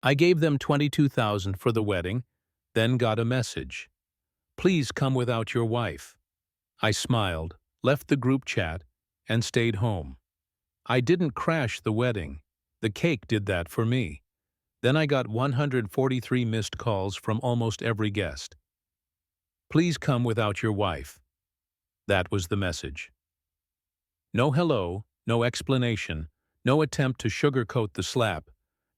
I gave them $22,000 for the wedding, then got a message. Please come without your wife. I smiled, left the group chat, and stayed home. I didn't crash the wedding. The cake did that for me. Then I got 143 missed calls from almost every guest. Please come without your wife. That was the message. No hello, no explanation, no attempt to sugarcoat the slap.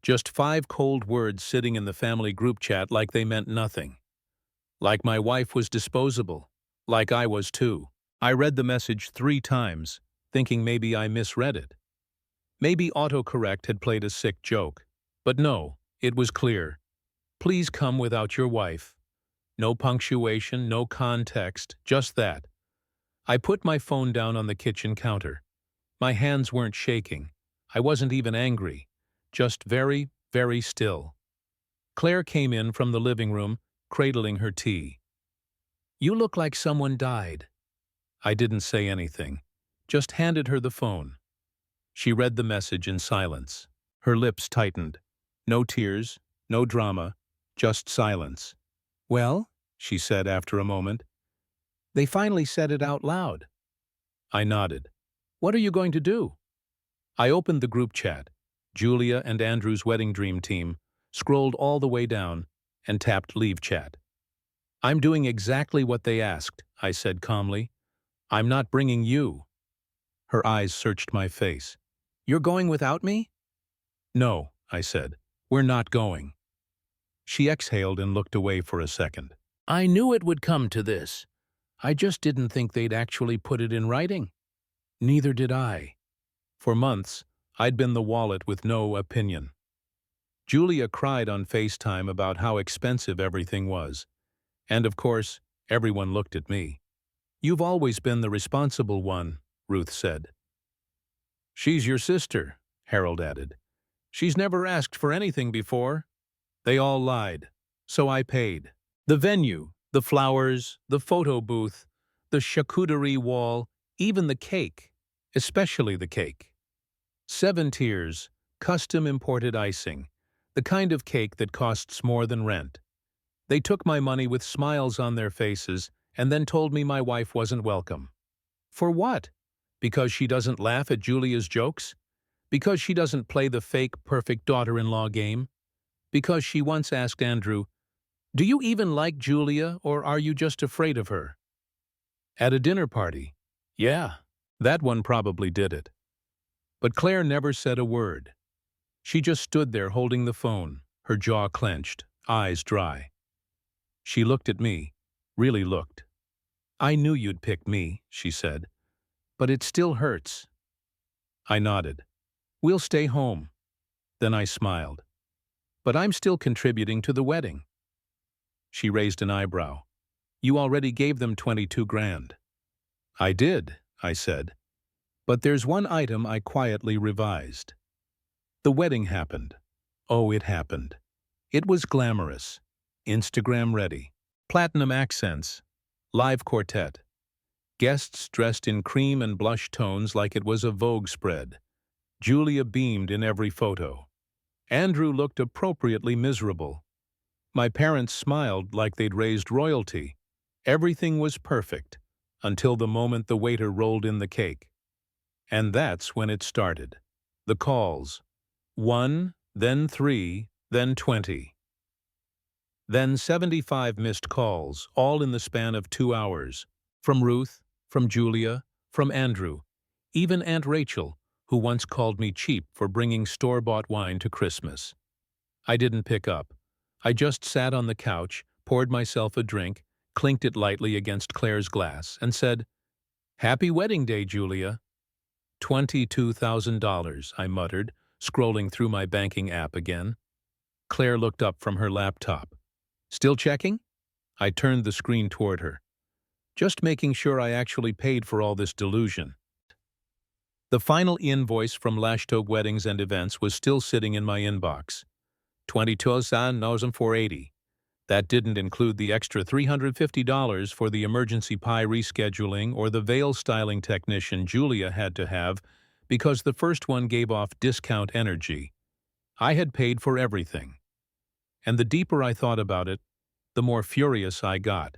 Just 5 cold words sitting in the family group chat like they meant nothing. Like my wife was disposable. Like I was too. I read the message 3 times, thinking maybe I misread it. Maybe autocorrect had played a sick joke. But no, it was clear. Please come without your wife. No punctuation, no context, just that. I put my phone down on the kitchen counter. My hands weren't shaking. I wasn't even angry. Just very, very still. Claire came in from the living room, cradling her tea. You look like someone died. I didn't say anything, just handed her the phone. She read the message in silence. Her lips tightened. No tears, no drama, just silence. Well, she said after a moment. They finally said it out loud. I nodded. What are you going to do? I opened the group chat. Julia and Andrew's wedding dream team, scrolled all the way down, and tapped leave chat. I'm doing exactly what they asked, I said calmly. I'm not bringing you. Her eyes searched my face. You're going without me? No, I said. We're not going. She exhaled and looked away for a second. I knew it would come to this. I just didn't think they'd actually put it in writing. Neither did I. For months, I'd been the wallet with no opinion. Julia cried on FaceTime about how expensive everything was. And of course, everyone looked at me. You've always been the responsible one, Ruth said. She's your sister, Harold added. She's never asked for anything before. They all lied, so I paid. The venue, the flowers, the photo booth, the charcuterie wall, even the cake, especially the cake. 7 tiers, custom imported icing, the kind of cake that costs more than rent. They took my money with smiles on their faces and then told me my wife wasn't welcome. For what? Because she doesn't laugh at Julia's jokes? Because she doesn't play the fake perfect daughter-in-law game? Because she once asked Andrew, do you even like Julia or are you just afraid of her? At a dinner party. Yeah, that one probably did it. But Claire never said a word. She just stood there holding the phone, her jaw clenched, eyes dry. She looked at me, really looked. I knew you'd pick me, she said, but it still hurts. I nodded. We'll stay home. Then I smiled. But I'm still contributing to the wedding. She raised an eyebrow. You already gave them 22 grand. I did, I said. But there's one item I quietly revised. The wedding happened. Oh, it happened. It was glamorous. Instagram ready. Platinum accents. Live quartet. Guests dressed in cream and blush tones like it was a Vogue spread. Julia beamed in every photo. Andrew looked appropriately miserable. My parents smiled like they'd raised royalty. Everything was perfect, until the moment the waiter rolled in the cake. And that's when it started. The calls. 1, then 3, then 20. Then 75 missed calls, all in the span of 2 hours. From Ruth, from Julia, from Andrew, even Aunt Rachel, who once called me cheap for bringing store-bought wine to Christmas. I didn't pick up. I just sat on the couch, poured myself a drink, clinked it lightly against Claire's glass, and said, Happy wedding day, Julia. $22,000, I muttered, scrolling through my banking app again. Claire looked up from her laptop. Still checking? I turned the screen toward her. Just making sure I actually paid for all this delusion. The final invoice from Lashtogue Weddings and Events was still sitting in my inbox. $22,480. That didn't include the extra $350 for the emergency pie rescheduling or the veil styling technician Julia had to have because the first one gave off discount energy. I had paid for everything. And the deeper I thought about it, the more furious I got.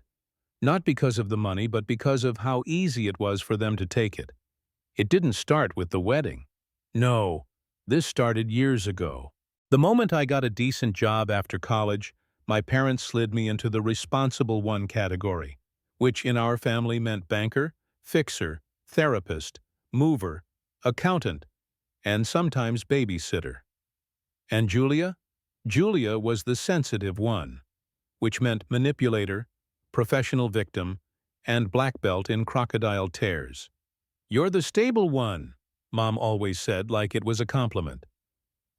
Not because of the money, but because of how easy it was for them to take it. It didn't start with the wedding. No, this started years ago. The moment I got a decent job after college, my parents slid me into the responsible one category, which in our family meant banker, fixer, therapist, mover, accountant, and sometimes babysitter. And Julia? Julia was the sensitive one, which meant manipulator, professional victim, and black belt in crocodile tears. "You're the stable one," Mom always said like it was a compliment.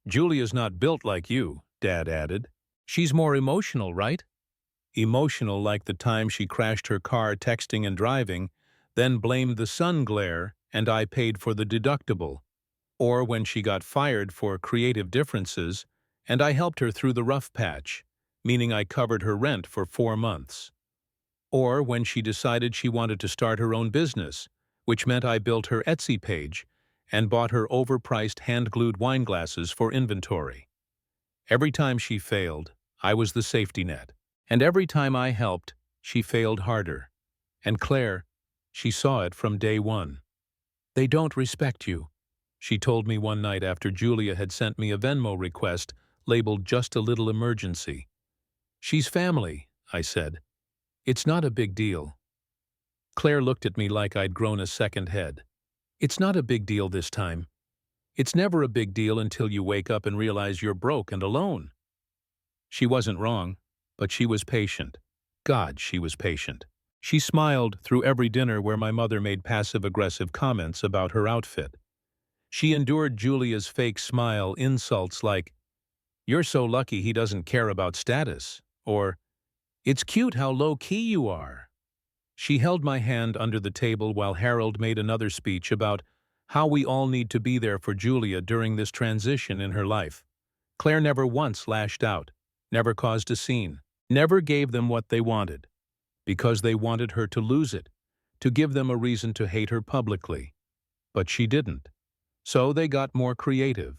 "Julia's not built like you," Dad added. "She's more emotional, right?" Emotional like the time she crashed her car texting and driving, then blamed the sun glare and I paid for the deductible. Or when she got fired for creative differences and I helped her through the rough patch, meaning I covered her rent for 4 months. Or when she decided she wanted to start her own business, which meant I built her Etsy page and bought her overpriced hand-glued wine glasses for inventory. Every time she failed, I was the safety net. And every time I helped, she failed harder. And Claire, she saw it from day one. "They don't respect you," she told me one night after Julia had sent me a Venmo request labeled "just a little emergency." "She's family," I said. "It's not a big deal." Claire looked at me like I'd grown a second head. "It's not a big deal this time. It's never a big deal until you wake up and realize you're broke and alone." She wasn't wrong, but she was patient. God, she was patient. She smiled through every dinner where my mother made passive-aggressive comments about her outfit. She endured Julia's fake smile insults like, "You're so lucky he doesn't care about status," or, "It's cute how low-key you are." She held my hand under the table while Harold made another speech about how we all need to be there for Julia during this transition in her life. Claire never once lashed out, never caused a scene, never gave them what they wanted, because they wanted her to lose it, to give them a reason to hate her publicly. But she didn't. So they got more creative.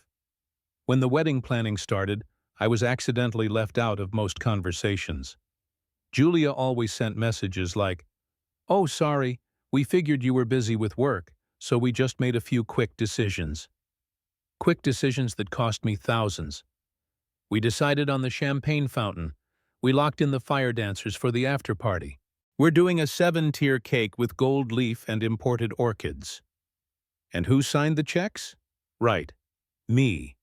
When the wedding planning started, I was accidentally left out of most conversations. Julia always sent messages like, "Oh, sorry, we figured you were busy with work, so we just made a few quick decisions." Quick decisions that cost me thousands. We decided on the champagne fountain. We locked in the fire dancers for the after party. We're doing a 7-tier cake with gold leaf and imported orchids. And who signed the checks? Right, me.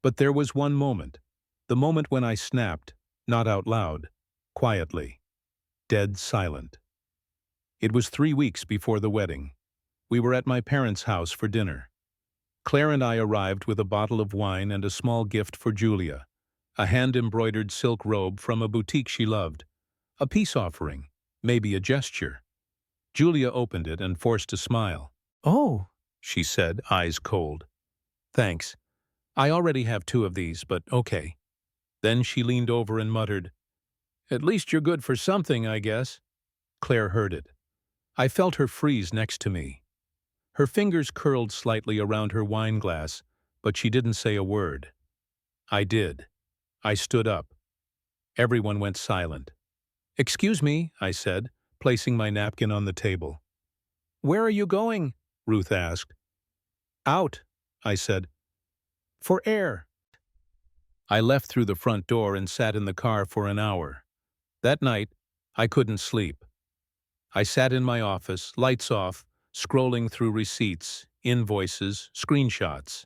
But there was one moment. The moment when I snapped, not out loud, quietly, dead silent. It was 3 weeks before the wedding. We were at my parents' house for dinner. Claire and I arrived with a bottle of wine and a small gift for Julia, a hand-embroidered silk robe from a boutique she loved, a peace offering, maybe a gesture. Julia opened it and forced a smile. "Oh," she said, eyes cold. "Thanks. I already have 2 of these, but okay." Then she leaned over and muttered, "At least you're good for something, I guess." Claire heard it. I felt her freeze next to me. Her fingers curled slightly around her wine glass, but she didn't say a word. I did. I stood up. Everyone went silent. "Excuse me," I said, placing my napkin on the table. "Where are you going?" Ruth asked. "Out," I said. "For air." I left through the front door and sat in the car for an hour. That night, I couldn't sleep. I sat in my office, lights off, scrolling through receipts, invoices, screenshots.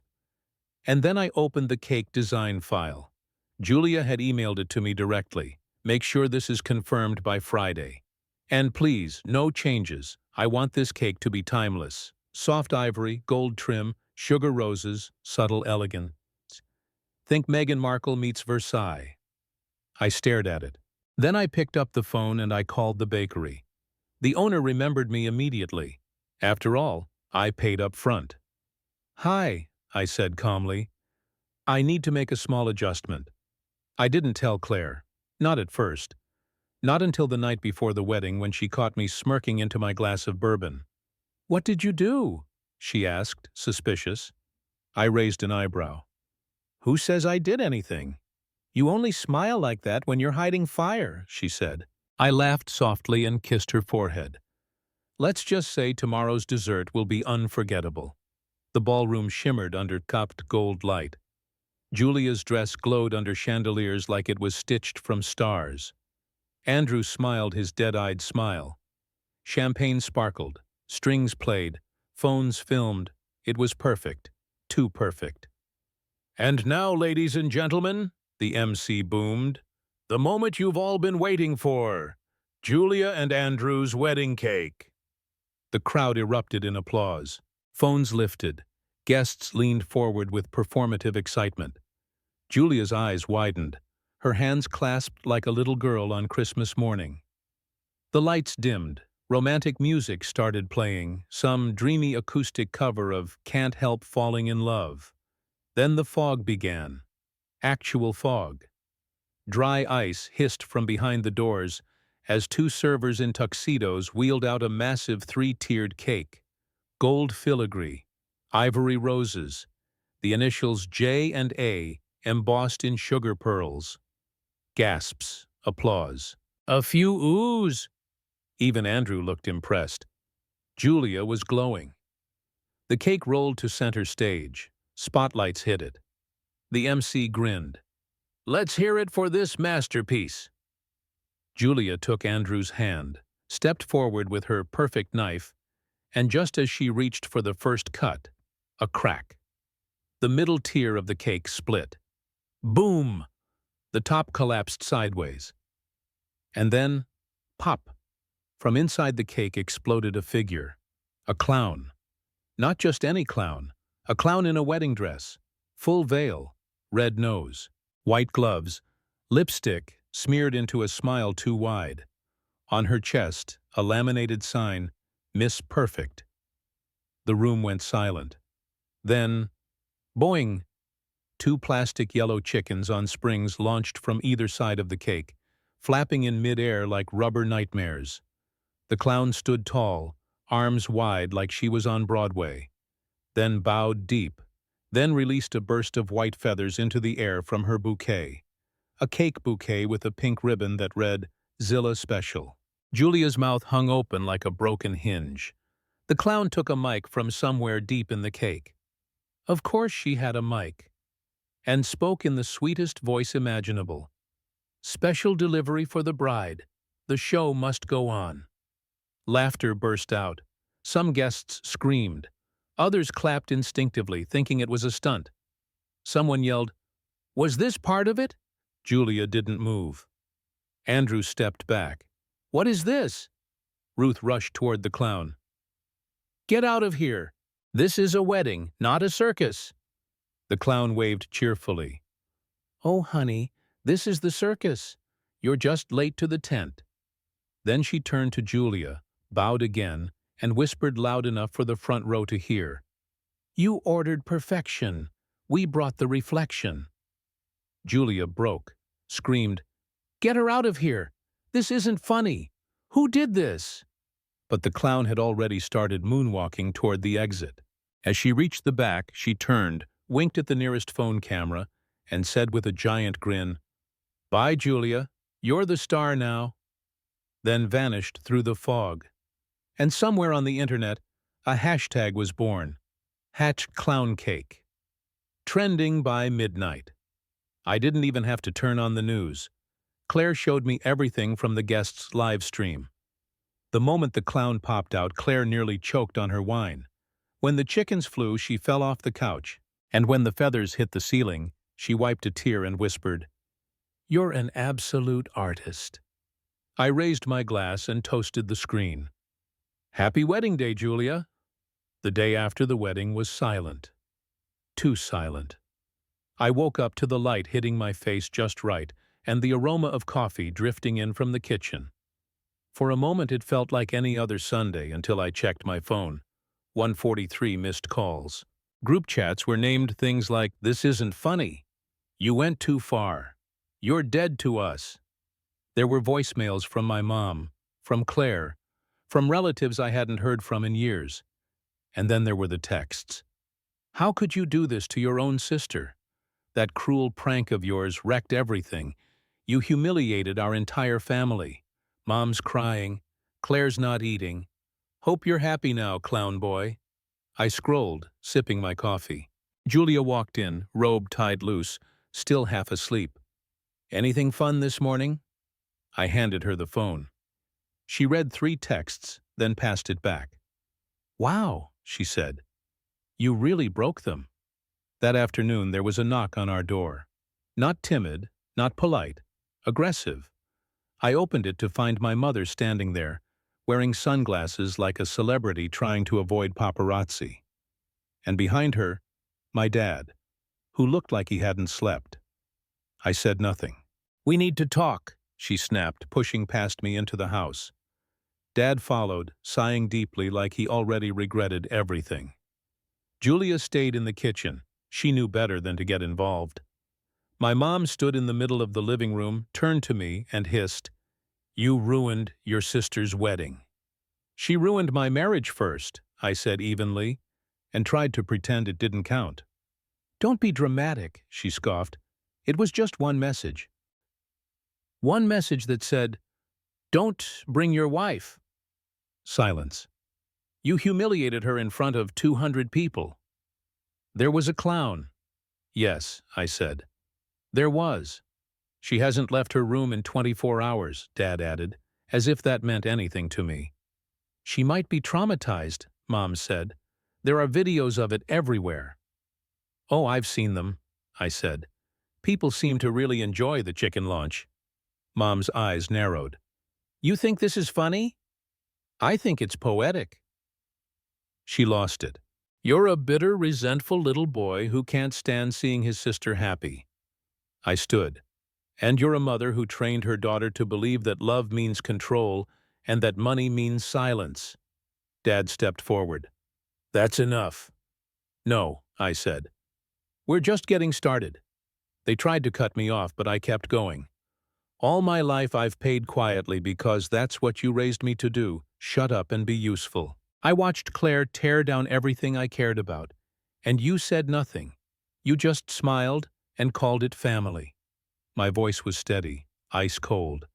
And then I opened the cake design file. Julia had emailed it to me directly. "Make sure this is confirmed by Friday. And please, no changes. I want this cake to be timeless. Soft ivory, gold trim, sugar roses, subtle elegance. Think Meghan Markle meets Versailles." I stared at it. Then I picked up the phone and I called the bakery. The owner remembered me immediately. After all, I paid up front. "Hi," I said calmly. "I need to make a small adjustment." I didn't tell Claire. Not at first. Not until the night before the wedding when she caught me smirking into my glass of bourbon. "What did you do?" she asked, suspicious. I raised an eyebrow. "Who says I did anything?" You only smile like that when you're hiding fire, she said. I laughed softly and kissed her forehead. Let's just say tomorrow's dessert will be unforgettable. The ballroom shimmered under cupped gold light. Julia's dress glowed under chandeliers like it was stitched from stars. Andrew smiled his dead-eyed smile. Champagne sparkled, strings played, phones filmed. It was perfect, too perfect. And now, ladies and gentlemen, the MC boomed, the moment you've all been waiting for, Julia and Andrew's wedding cake. The crowd erupted in applause. Phones lifted. Guests leaned forward with performative excitement. Julia's eyes widened, her hands clasped like a little girl on Christmas morning. The lights dimmed. Romantic music started playing, some dreamy acoustic cover of Can't Help Falling in Love. Then the fog began. Actual fog. Dry ice hissed from behind the doors as two servers in tuxedos wheeled out a massive three-tiered cake. Gold filigree, ivory roses, the initials J and A embossed in sugar pearls. Gasps, applause. A few oohs. Even Andrew looked impressed. Julia was glowing. The cake rolled to center stage. Spotlights hit it. The MC grinned. Let's hear it for this masterpiece. Julia took Andrew's hand, stepped forward with her perfect knife, and just as she reached for the first cut, a crack. The middle tier of the cake split. Boom! The top collapsed sideways. And then, pop! From inside the cake exploded a figure. A clown. Not just any clown. A clown in a wedding dress. Full veil. Red nose. White gloves. Lipstick smeared into a smile too wide. On her chest, a laminated sign, Miss Perfect. The room went silent. Then, boing! Two plastic yellow chickens on springs launched from either side of the cake, flapping in mid-air like rubber nightmares. The clown stood tall, arms wide like she was on Broadway, then bowed deep, then released a burst of white feathers into the air from her bouquet. A cake bouquet with a pink ribbon that read, Zilla Special. Julia's mouth hung open like a broken hinge. The clown took a mic from somewhere deep in the cake. Of course she had a mic. And spoke in the sweetest voice imaginable. Special delivery for the bride. The show must go on. Laughter burst out. Some guests screamed. Others clapped instinctively, thinking it was a stunt. Someone yelled, Was this part of it? Julia didn't move. Andrew stepped back. What is this? Ruth rushed toward the clown. Get out of here. This is a wedding, not a circus. The clown waved cheerfully. Oh, honey, this is the circus. You're just late to the tent. Then she turned to Julia, bowed again, and whispered loud enough for the front row to hear. You ordered perfection. We brought the reflection. Julia broke, screamed, Get her out of here! This isn't funny! Who did this? But the clown had already started moonwalking toward the exit. As she reached the back, she turned, winked at the nearest phone camera, and said with a giant grin, Bye, Julia. You're the star now. Then vanished through the fog. And somewhere on the internet, a hashtag was born. #ClownCake. Trending by midnight. I didn't even have to turn on the news. Claire showed me everything from the guests' live stream. The moment the clown popped out, Claire nearly choked on her wine. When the chickens flew, she fell off the couch. And when the feathers hit the ceiling, she wiped a tear and whispered, You're an absolute artist. I raised my glass and toasted the screen. Happy wedding day, Julia. The day after the wedding was silent. Too silent. I woke up to the light hitting my face just right and the aroma of coffee drifting in from the kitchen. For a moment it felt like any other Sunday until I checked my phone. 143 missed calls. Group chats were named things like, This isn't funny. You went too far. You're dead to us. There were voicemails from my mom, from Claire, from relatives I hadn't heard from in years. And then there were the texts. How could you do this to your own sister? That cruel prank of yours wrecked everything. You humiliated our entire family. Mom's crying. Claire's not eating. Hope you're happy now, clown boy. I scrolled, sipping my coffee. Julia walked in, robe tied loose, still half asleep. Anything fun this morning? I handed her the phone. She read 3 texts, then passed it back. Wow, she said. You really broke them. That afternoon there was a knock on our door. Not timid, not polite, aggressive. I opened it to find my mother standing there, wearing sunglasses like a celebrity trying to avoid paparazzi. And behind her, my dad, who looked like he hadn't slept. I said nothing. We need to talk, she snapped, pushing past me into the house. Dad followed, sighing deeply like he already regretted everything. Julia stayed in the kitchen. She knew better than to get involved. My mom stood in the middle of the living room, turned to me, and hissed, "You ruined your sister's wedding." She ruined my marriage first, I said evenly, and tried to pretend it didn't count. Don't be dramatic, she scoffed. It was just one message. One message that said, "Don't bring your wife." Silence. You humiliated her in front of 200 people. There was a clown. Yes, I said. There was. She hasn't left her room in 24 hours, Dad added, as if that meant anything to me. She might be traumatized, Mom said. There are videos of it everywhere. Oh, I've seen them, I said. People seem to really enjoy the chicken launch. Mom's eyes narrowed. You think this is funny? I think it's poetic. She lost it. You're a bitter, resentful little boy who can't stand seeing his sister happy. I stood. And you're a mother who trained her daughter to believe that love means control and that money means silence. Dad stepped forward. That's enough. No, I said. We're just getting started. They tried to cut me off, but I kept going. All my life I've paid quietly because that's what you raised me to do, shut up and be useful. I watched Claire tear down everything I cared about, and you said nothing. You just smiled and called it family. My voice was steady, ice cold.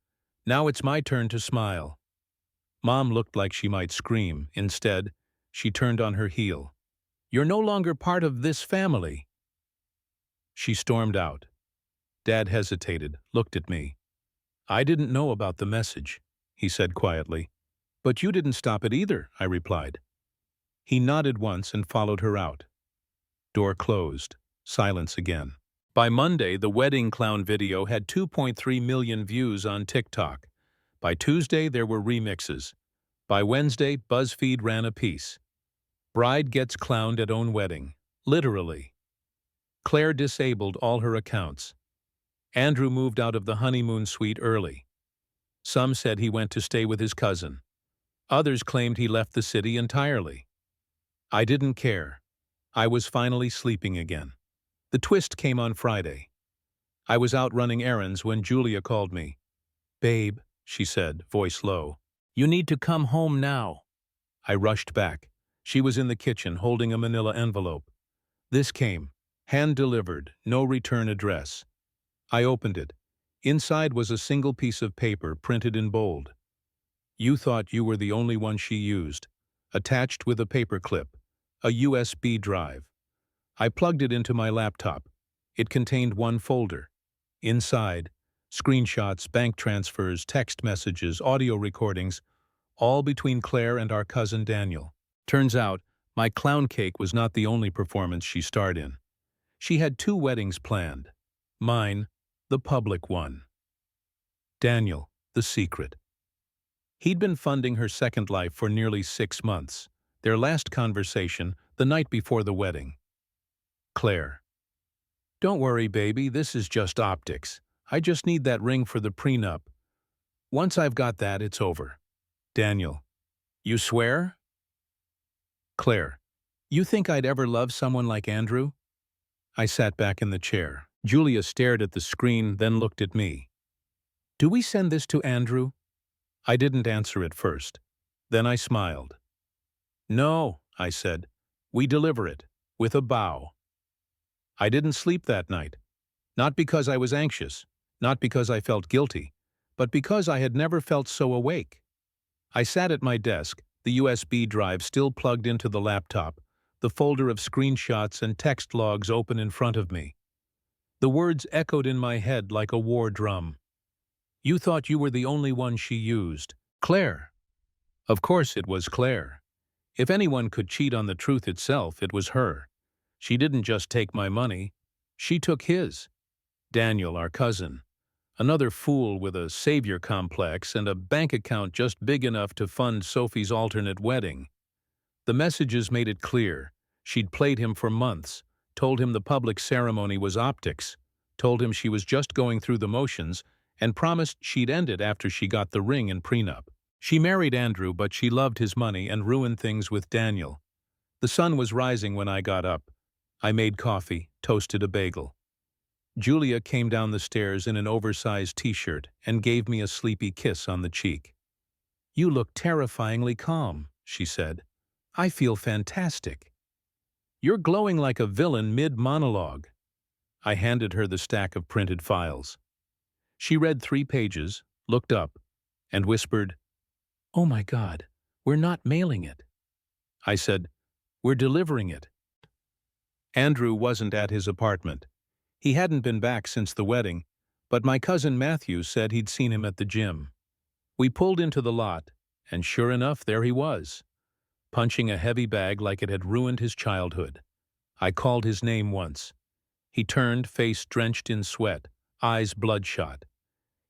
Now it's my turn to smile. Mom looked like she might scream. Instead, she turned on her heel. You're no longer part of this family. She stormed out. Dad hesitated, looked at me. I didn't know about the message, he said quietly. But you didn't stop it either, I replied. He nodded once and followed her out. Door closed. Silence again. By Monday, the wedding clown video had 2.3 million views on TikTok. By Tuesday, there were remixes. By Wednesday, BuzzFeed ran a piece. Bride gets clowned at own wedding. Literally. Claire disabled all her accounts. Andrew moved out of the honeymoon suite early. Some said he went to stay with his cousin. Others claimed he left the city entirely. I didn't care. I was finally sleeping again. The twist came on Friday. I was out running errands when Julia called me. Babe, she said, voice low. You need to come home now. I rushed back. She was in the kitchen holding a manila envelope. This came, hand-delivered, no return address. I opened it. Inside was a single piece of paper printed in bold. You thought you were the only one she used. Attached with a paperclip. A USB drive. I plugged it into my laptop. It contained one folder. Inside, screenshots, bank transfers, text messages, audio recordings, all between Claire and our cousin Daniel. Turns out, my clown cake was not the only performance she starred in. She had 2 weddings planned. Mine, the public one. Daniel, the secret. He'd been funding her second life for nearly 6 months. Their last conversation, the night before the wedding. Claire. Don't worry, baby, this is just optics. I just need that ring for the prenup. Once I've got that, it's over. Daniel. You swear? Claire. You think I'd ever love someone like Andrew? I sat back in the chair. Julia stared at the screen, then looked at me. Do we send this to Andrew? I didn't answer at first. Then I smiled. No, I said. We deliver it, with a bow. I didn't sleep that night. Not because I was anxious, not because I felt guilty, but because I had never felt so awake. I sat at my desk, the USB drive still plugged into the laptop, the folder of screenshots and text logs open in front of me. The words echoed in my head like a war drum. You thought you were the only one she used. Claire. Of course it was Claire. If anyone could cheat on the truth itself, it was her. She didn't just take my money. She took his. Daniel, our cousin. Another fool with a savior complex and a bank account just big enough to fund Sophie's alternate wedding. The messages made it clear. She'd played him for months, told him the public ceremony was optics, told him she was just going through the motions, and promised she'd end it after she got the ring and prenup. She married Andrew, but she loved his money and ruined things with Daniel. The sun was rising when I got up. I made coffee, toasted a bagel. Julia came down the stairs in an oversized t-shirt and gave me a sleepy kiss on the cheek. "You look terrifyingly calm," she said. "I feel fantastic." "You're glowing like a villain mid-monologue." I handed her the stack of printed files. She read 3 pages, looked up, and whispered, "Oh my God, we're not mailing it." I said, "We're delivering it." Andrew wasn't at his apartment. He hadn't been back since the wedding, but my cousin Matthew said he'd seen him at the gym. We pulled into the lot, and sure enough, there he was, punching a heavy bag like it had ruined his childhood. I called his name once. He turned, face drenched in sweat, eyes bloodshot.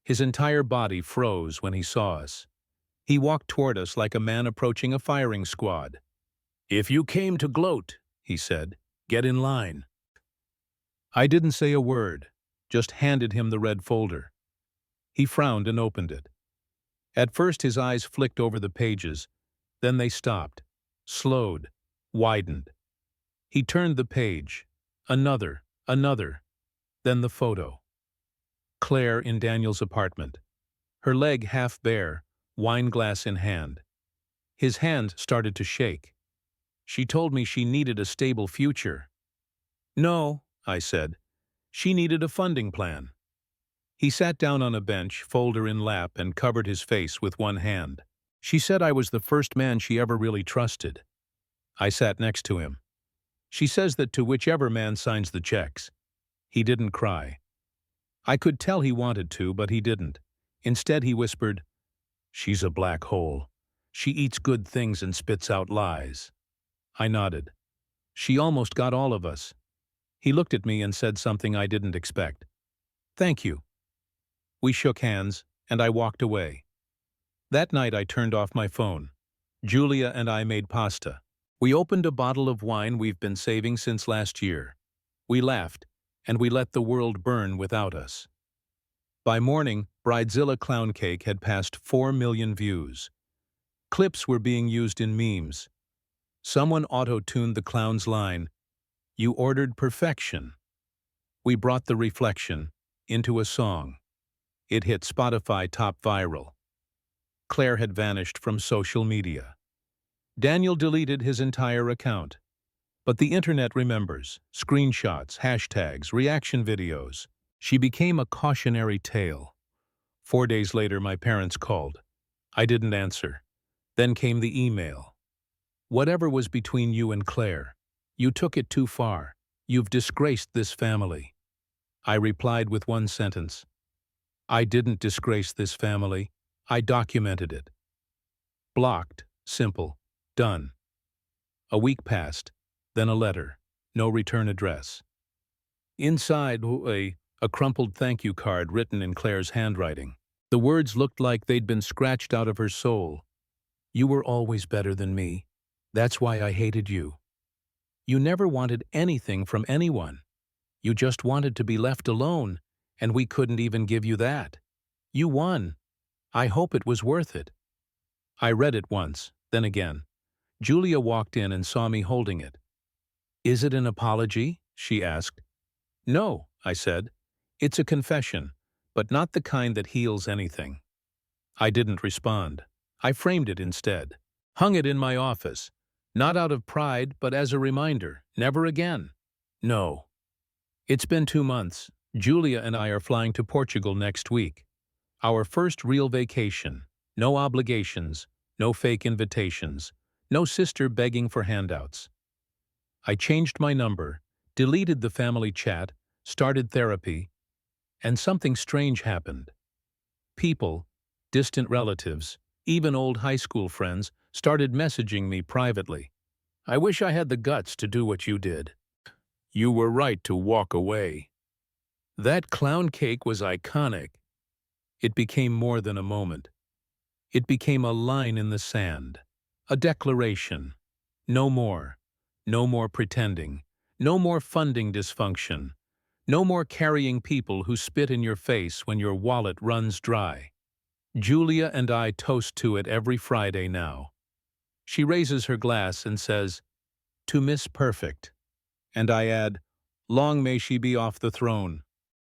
His entire body froze when he saw us. He walked toward us like a man approaching a firing squad. "If you came to gloat," he said, "get in line." I didn't say a word, just handed him the red folder. He frowned and opened it. At first his eyes flicked over the pages, then they stopped, slowed, widened. He turned the page, another, then the photo. Claire in Daniel's apartment, her leg half bare, wine glass in hand. His hand started to shake. She told me she needed a stable future. "No," I said. "She needed a funding plan." He sat down on a bench, folder in lap, and covered his face with one hand. She said I was the first man she ever really trusted. I sat next to him. She says that to whichever man signs the checks. He didn't cry. I could tell he wanted to, but he didn't. Instead he whispered, "She's a black hole. She eats good things and spits out lies." I nodded. "She almost got all of us." He looked at me and said something I didn't expect. "Thank you." We shook hands, and I walked away. That night I turned off my phone. Julia and I made pasta. We opened a bottle of wine we've been saving since last year. We laughed, and we let the world burn without us. By morning, Bridezilla Clown Cake had passed 4 million views. Clips were being used in memes. Someone auto-tuned the clown's line, "You ordered perfection." We brought the reflection into a song. It hit Spotify top viral. Claire had vanished from social media. Daniel deleted his entire account. But the internet remembers. Screenshots, hashtags, reaction videos. She became a cautionary tale. 4 days later, my parents called. I didn't answer. Then came the email. "Whatever was between you and Claire, you took it too far. You've disgraced this family." I replied with one sentence. "I didn't disgrace this family. I documented it." Blocked, simple, done. A week passed, then a letter, no return address. Inside, a crumpled thank you card written in Claire's handwriting. The words looked like they'd been scratched out of her soul. "You were always better than me. That's why I hated you. You never wanted anything from anyone. You just wanted to be left alone, and we couldn't even give you that. You won. I hope it was worth it." I read it once, then again. Julia walked in and saw me holding it. "Is it an apology?" she asked. "No," I said. "It's a confession, but not the kind that heals anything." I didn't respond. I framed it instead. Hung it in my office. Not out of pride, but as a reminder. Never again. No. It's been 2 months, Julia and I are flying to Portugal next week. Our first real vacation. No obligations, no fake invitations, no sister begging for handouts. I changed my number, deleted the family chat, started therapy, and something strange happened. People, distant relatives, even old high school friends, started messaging me privately. I wish I had the guts to do what you did. You were right to walk away. That clown cake was iconic. It became more than a moment. It became a line in the sand, a declaration. No more. No more pretending. No more funding dysfunction. No more carrying people who spit in your face when your wallet runs dry. Julia and I toast to it every Friday now. She raises her glass and says, "To Miss Perfect." And I add, "Long may she be off the throne."